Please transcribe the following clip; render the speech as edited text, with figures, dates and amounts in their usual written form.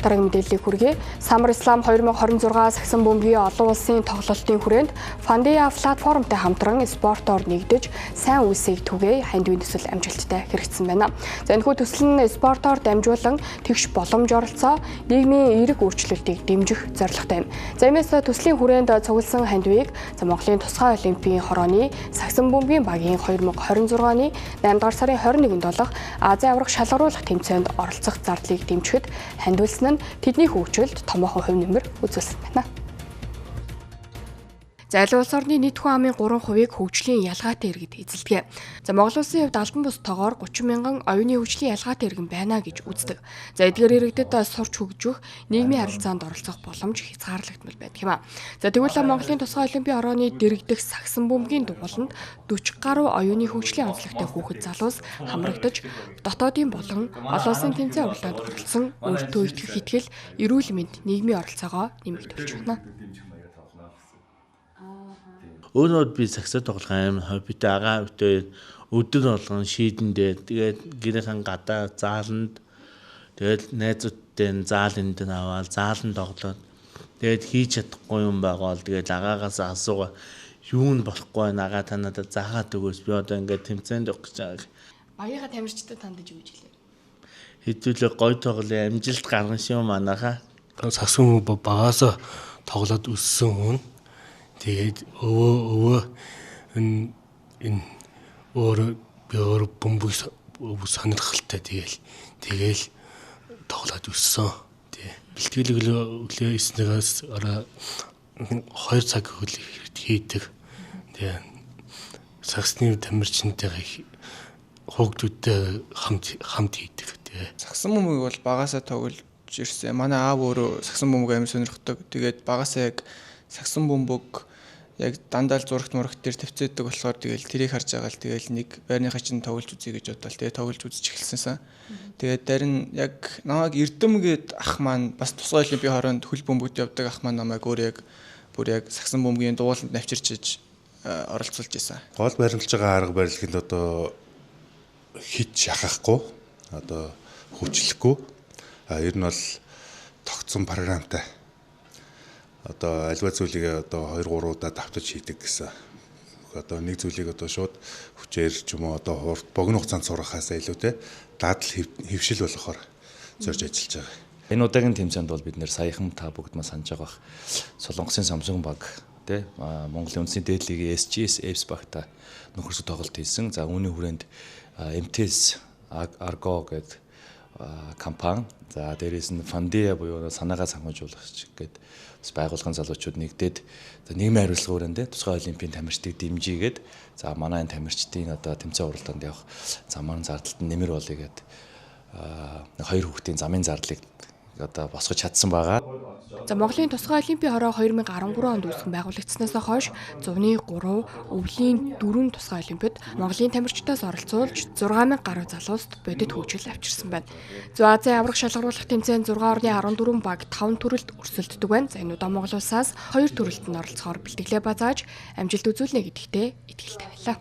Дараагийн мэдээллийг хүргэе. Самар Ислам 2026 сагсан бөмбөгийн олон улсын тоглолтын хүрээнд Фандия платформтой хамтран спортоор нэгдэж сайн үйлсийг түгээе хандивын төсөл амжилттай хэрэгжсэн байна. За энэхүү төсөл нь спортоор дамжуулан тэгш боломж оролцоо нийгмийн эерэг өөрчлөлтийг дэмжих зорилготой юм. За иймээс төслийн хүрээнд цугласан хандивыг Монголын тусгай олимпийн хорооны сагсан бөмбөгийн багийн 2026-ны 8 дугаар сарын 21-нд болох Азийн аврах шалгаруулах тэмцээнд оролцох зардлыг дэмжихэд хандивлсан нь тэдний хөгжилд томоохон хувь нэмэр үзүүлсэн байна. Залуу улс орны нийт хүн амын 3%-ийг хөгжлийн ялгаатай иргэд эзэлдэг. За Монгол улсын хувьд албан бус тоогоор 30 мянган оюуны хөгжлийн ялгаатай иргэн байна гэж үздэг. За эдгээр иргэдэд сурч хөгжих, нийгмийн харилцаанд оролцох боломж хязгаарлагдмал байдаг юм а. За тэгвэл Монголын тусгай олимпийн хорооны дэрэгдэх сагсан бөмбөгийн дугууланд 40 гаруй оюуны хөгжлийн онцлогтой хүүхэд залуус хамрагдаж дотоодын болон олон улсын тэмцээн уралдаанд оролцсон өөртөө итгэх итгэл, эрүүл мэнд, нийгмийн оролцоогоо нэмэгдүүлж байна. Өөрөөр би сагсаа тоглох аим хоббитэй агаа үтэй өдөр болгон шийдэндээ тэгээд гэрийнхэн гадаа зааланд тэгээд найзуудтай зааланд аваад зааланд тоглоод тэгээд хийж чадахгүй юм байгаа бол тэгээд агаагаас асуугаа юу нь болохгүй нагаа та надад заагаад өгөөс би одоо ингээд тэмцээнд явах гэж байгаа. Багийнхаа тамирчдад тандаж юу гэж хэлээ? Хэдүүлээ гой тоглоом амжилт гаргана шүү манайхаа. Сагсан багаас тоглоод өссөн хүн. Тэгээд өвөө энэ өөр бөмбөг сонирхолтой тэгэл тоглоод өссөн. Бэлтгэлэг өглөө 9-аас ороо 2 цаг хийдэг. Тэгээд сагсны тамирчинтайгаа хөгдүүдтэй хамт хийдэг. Сагсан бөмбөг бол багасаа тоглож ирсэн. Манай аав өөрөө сагсан бөмбөг аим сонирхдаг. Тэгээд багасаа яг сагсан бөмбөг яг дандаа л зурагт мурагт дээр тавьцаадаг болохоор тэгэл тэрийг харж байгаа л тэгэл нэг байрныхаа чинь тоглож үзье гэж бодвол тэгээ тоглож үзэж эхэлсэнсэн. Тэгээд дарин яг намайг Эрдэм гээд ах маань бас тусгай олимпийн хороонд хөл бөмбөгт явдаг ах маань намайг өөр яг сагсан бөмбөгийн дугууланд навчирчиж оролцуулж исэн. Гол баримлж байгаа арга барил нь одоо хит шахахгүй одоо хүчлэхгүй ер нь бол тогтсон програмтай одоо альва зүйлийг одоо 2-3 удаа давтаж хийдэг гэсэн. Одоо нэг зүйлийг одоо шууд хүчээр ч юм уу одоо хурд богино хугацаанд сурахаас илүүтэй дадал хөвшил болохоор зорж ажиллаж байгаа. Энэ удаагийн тэмцээнд бол бид нэр саяхан та бүгд маань санаж байгаа. Солонгосын Samsung баг тий Монголын үндэсний дээдлигийн SGS Apps багта нөхөрсөд тоглолт хийсэн. За үүний хүрээнд MTS Argo гэдэг компани за дээрээс нь Фандия буюу санаагаа санхүүжүүлэх гэдэг байгууллагын залуучууд нэгдээд нийгмийн хариуцлага өрөөндөө тусгай олимпийн тамирчдыг дэмжигээд за манай энэ тамирчдын одоо тэмцээн уралдаанд явах замын зардалд нь нэмэр болъё гэд хоёр хүүхдийн замын зардлыг одоо босгож чадсан байгаа. За Монголын тусгай олимпийн хороо 2013 онд үүсгэн байгуулагдсанаас хойш зуны 3, өвлийн 4 тусгай олимпиад Монголын тамирчдаас оролцуулж 6000 гаруй залууст бодит хөгжил авчирсан байна. За Азийн аврах шалгаруулах тэмцээнд 6 орны 14 баг 5 төрөлд өрсөлддөг байна. За энэ удаа Монгол улсаас 2 төрөлд нь оролцохоор бэлтгэлээ базааж амжилт үзүүлнэ гэдэгтээ итгэлтэй байлаа.